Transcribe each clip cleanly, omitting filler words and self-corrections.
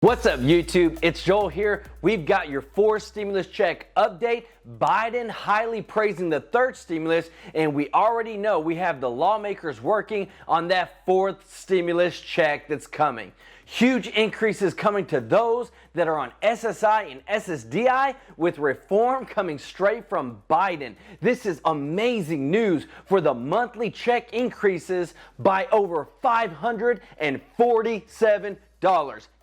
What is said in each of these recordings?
What's up, YouTube? It's Joel here. We've got your fourth stimulus check update. Biden highly praising the third stimulus, and we already know we have the lawmakers working on that fourth stimulus check that's coming. Huge increases coming to those that are on SSI and SSDI, with reform coming straight from Biden. This is amazing news for the check increases by over $547.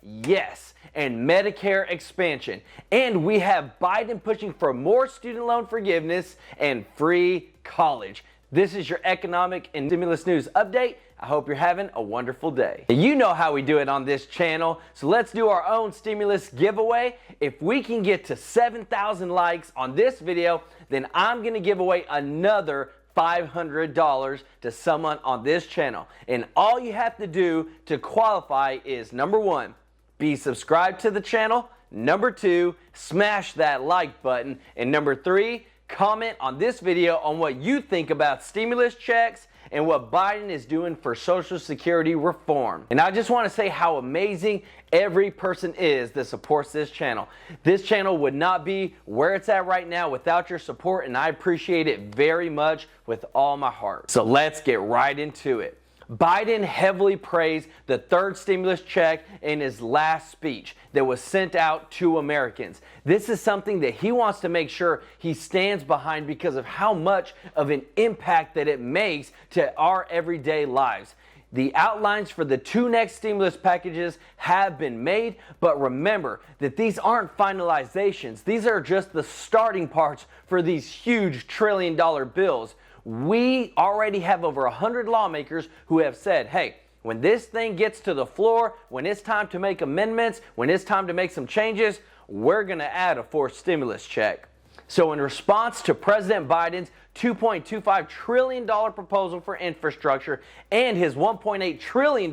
Yes, and Medicare expansion. And we have Biden pushing for more student loan forgiveness and free college. This is your economic and stimulus news update. I hope you're having a wonderful day. You know how we do it on this channel, so let's do our own stimulus giveaway. If we can get to 7,000 likes on this video, then I'm gonna give away another $500 to someone on this channel. And all you have to do to qualify is, number one, be subscribed to the channel. Number two, smash that like button. And number three, comment on this video on what you think about stimulus checks and what Biden is doing for Social Security reform. And I just want to say how amazing every person is that supports this channel. This channel would not be where it's at right now without your support, and I appreciate it very much with all my heart. So let's get right into it. Biden heavily praised the third stimulus check in his last speech that was sent out to Americans. This is something that he wants to make sure he stands behind because of how much of an impact that it makes to our everyday lives. The outlines for the two next stimulus packages have been made, but remember that these aren't finalizations. These are just the starting parts for these huge trillion-dollar bills. We already have over 100 lawmakers who have said, hey, when this thing gets to the floor, when it's time to make amendments, when it's time to make some changes, we're going to add a fourth stimulus check. So in response to President Biden's $2.25 trillion proposal for infrastructure and his $1.8 trillion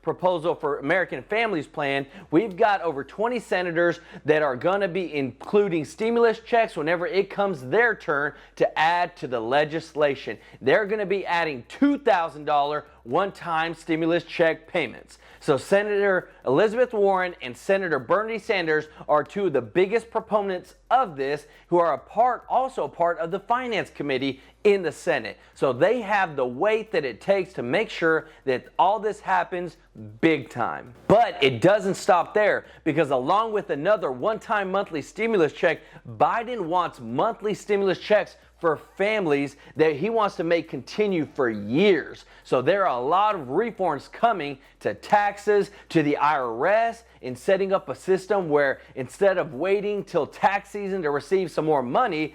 proposal for American Families Plan, we've got over 20 senators that are going to be including stimulus checks whenever it comes their turn to add to the legislation. They're going to be adding $2,000 one-time stimulus check payments. So Senator Elizabeth Warren and Senator Bernie Sanders are two of the biggest proponents of this, who are also part of the Finance Committee in the Senate. So they have the weight that it takes to make sure that all this happens big time. But it doesn't stop there, because along with another one-time monthly stimulus check, Biden wants monthly stimulus checks for families that he wants to make continue for years. So there are a lot of reforms coming to taxes, to the IRS, in setting up a system where instead of waiting till tax season to receive some more money,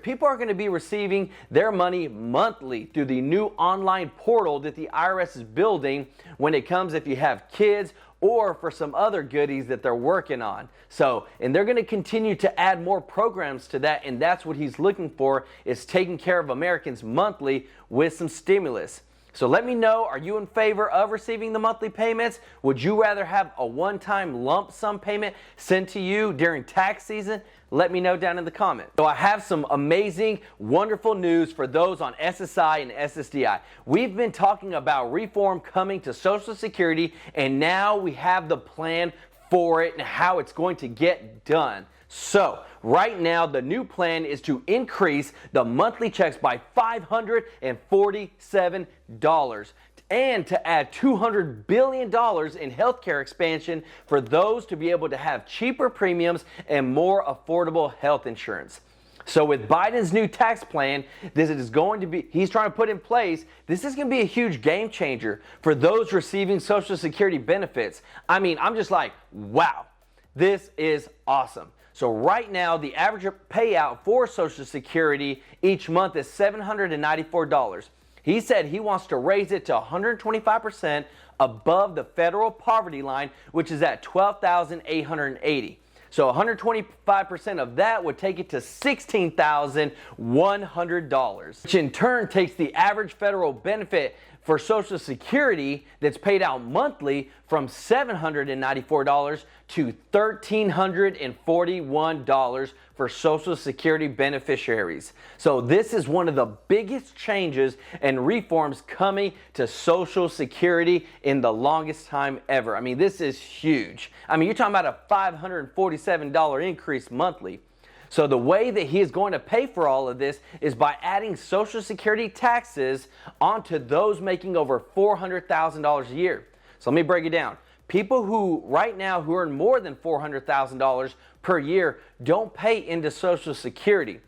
people are going to be receiving their money monthly through the new online portal that the IRS is building when it comes if you have kids or for some other goodies that they're working on. So, and they're going to continue to add more programs to that, and that's what he's looking for, is taking care of Americans monthly with some stimulus. So let me know, are you in favor of receiving the monthly payments? Would you rather have a one-time lump sum payment sent to you during tax season? Let me know down in the comments. So I have some amazing, wonderful news for those on SSI and SSDI. We've been talking about reform coming to Social Security, and now we have the plan for it and how it's going to get done. So right now, the new plan is to increase the monthly checks by $547 and to add $200 billion in healthcare expansion for those to be able to have cheaper premiums and more affordable health insurance. So with Biden's new tax plan, he's trying to put in place, this is going to be a huge game changer for those receiving Social Security benefits. I mean, I'm just like, wow, this is awesome. So right now, the average payout for Social Security each month is $794. He said he wants to raise it to 125% above the federal poverty line, which is at $12,880. So 125% of that would take it to $16,100, which in turn takes the average federal benefit for Social Security that's paid out monthly from $794 to $1,341 for Social Security beneficiaries. So this is one of the biggest changes and reforms coming to Social Security in the longest time ever. I mean, this is huge. I mean, you're talking about a $547 increase monthly. So the way that he is going to pay for all of this is by adding Social Security taxes onto those making over $400,000 a year. So let me break it down. People who right now who earn more than $400,000 per year don't pay into Social Security.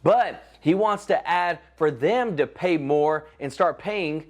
But he wants to add for them to pay more and start paying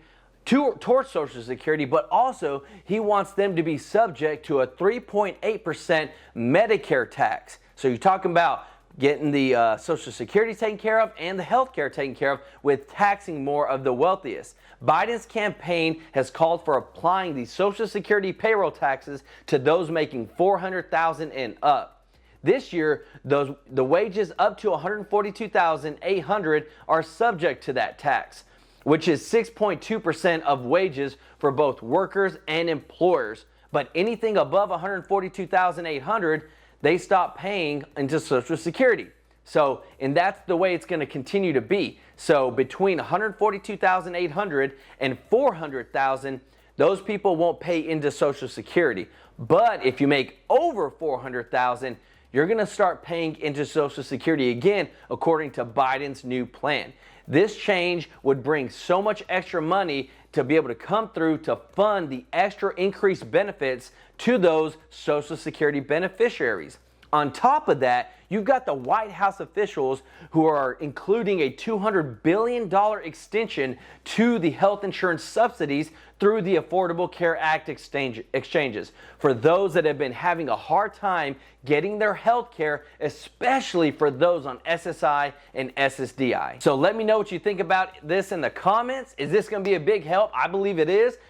towards Social Security, but also he wants them to be subject to a 3.8% Medicare tax. So you're talking about getting the Social Security taken care of and the health care taken care of with taxing more of the wealthiest. Biden's campaign has called for applying the Social Security payroll taxes to those making $400,000 and up. This year, the wages up to $142,800 are subject to that tax, which is 6.2% of wages for both workers and employers. But anything above $142,800, they stop paying into Social Security. So, and that's the way it's going to continue to be. So between $142,800 and $400,000, those people won't pay into Social Security. But if you make over $400,000, you're going to start paying into Social Security again, according to Biden's new plan. This change would bring so much extra money to be able to come through to fund the extra increased benefits to those Social Security beneficiaries. On top of that, you've got the White House officials who are including a $200 billion extension to the health insurance subsidies through the Affordable Care Act exchanges for those that have been having a hard time getting their health care, especially for those on SSI and SSDI. So let me know what you think about this in the comments. Is this going to be a big help? I believe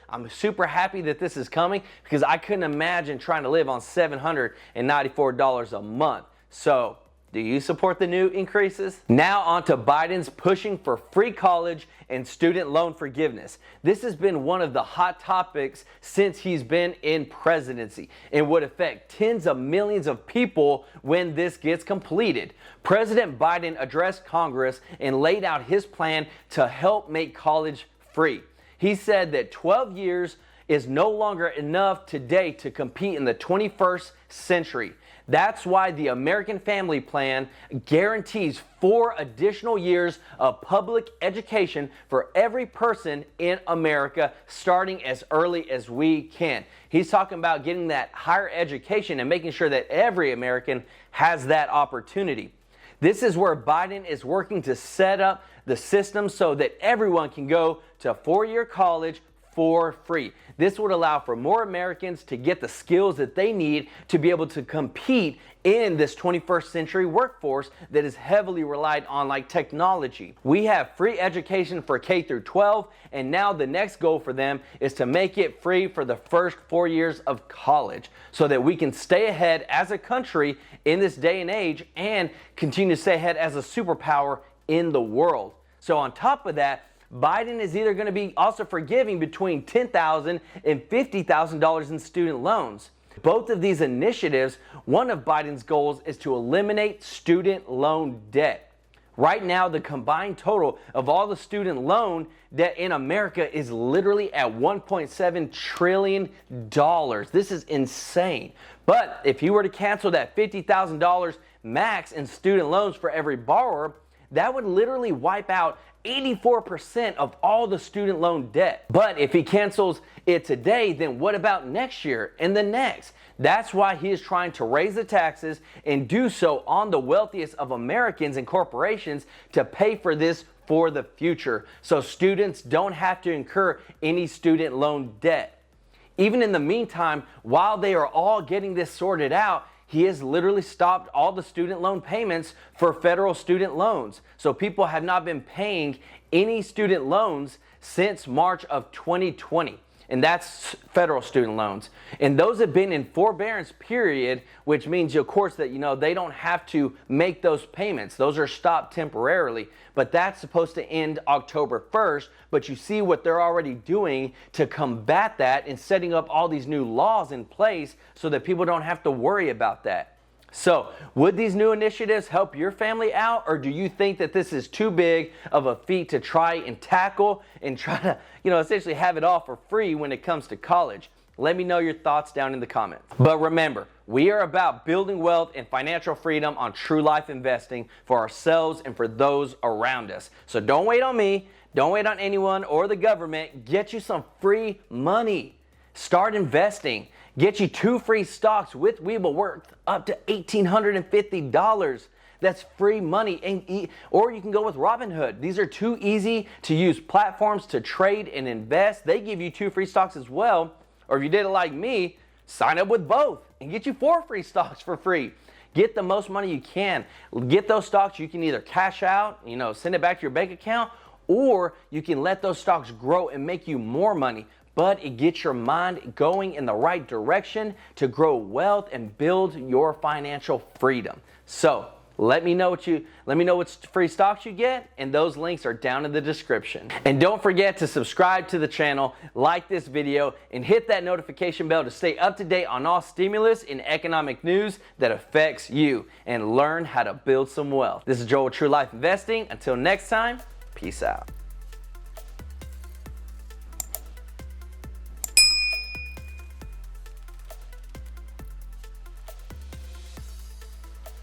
I'm super happy that this is coming because I couldn't imagine trying to live on $794 a month. So, do you support the new increases? Now on to Biden's pushing for free college and student loan forgiveness. This has been one of the hot topics since he's been in presidency and would affect tens of millions of people when this gets completed. President Biden addressed Congress and laid out his plan to help make college free. He said that 12 years is no longer enough today to compete in the 21st century. That's why the American Family Plan guarantees 4 additional years of public education for every person in America, starting as early as we can. He's talking about getting that higher education and making sure that every American has that opportunity. This is where Biden is working to set up the system so that everyone can go to 4-year college for free. This would allow for more Americans to get the skills that they need to be able to compete in this 21st century workforce that is heavily relied on like technology. We have free education for K through 12, and now the next goal for them is to make it free for the first 4 years of college so that we can stay ahead as a country in this day and age and continue to stay ahead as a superpower in the world. So on top of that, Biden is either going to be also forgiving between $10,000 and $50,000 in student loans. Both of these initiatives, one of Biden's goals is to eliminate student loan debt. Right now, the combined total of all the student loan debt in America is literally at $1.7 trillion. This is insane. But if you were to cancel that $50,000 max in student loans for every borrower, that would literally wipe out 84% of all the student loan debt. But if he cancels it today, then what about next year and the next? That's why he is trying to raise the taxes and do so on the wealthiest of Americans and corporations to pay for this for the future, so students don't have to incur any student loan debt. Even in the meantime, while they are all getting this sorted out, he has literally stopped all the student loan payments for federal student loans. So people have not been paying any student loans since March of 2020. and that's federal student loans. And those have been in forbearance period, which means, of course, that they don't have to make those payments. Those are stopped temporarily, but that's supposed to end October 1st. But you see what they're already doing to combat that and setting up all these new laws in place so that people don't have to worry about that. So, would these new initiatives help your family out, or do you think that this is too big of a feat to try and tackle and try to, essentially have it all for free when it comes to college? Let me know your thoughts down in the comments. But remember, we are about building wealth and financial freedom on True Life Investing for ourselves and for those around us. So don't wait on me, don't wait on anyone or the government. Get you some free money. Start investing. Get you 2 free stocks with Webull worth up to $1,850. That's free money. Or you can go with Robinhood. These are 2 easy to use platforms to trade and invest. They give you 2 free stocks as well. Or if you did it like me, sign up with both and get you 4 free stocks for free. Get the most money you can. Get those stocks you can either cash out, send it back to your bank account, or you can let those stocks grow and make you more money. But it gets your mind going in the right direction to grow wealth and build your financial freedom. So let me know what free stocks you get, and those links are down in the description. And don't forget to subscribe to the channel, like this video, and hit that notification bell to stay up to date on all stimulus and economic news that affects you, and learn how to build some wealth. This is Joel with True Life Investing. Until next time, peace out.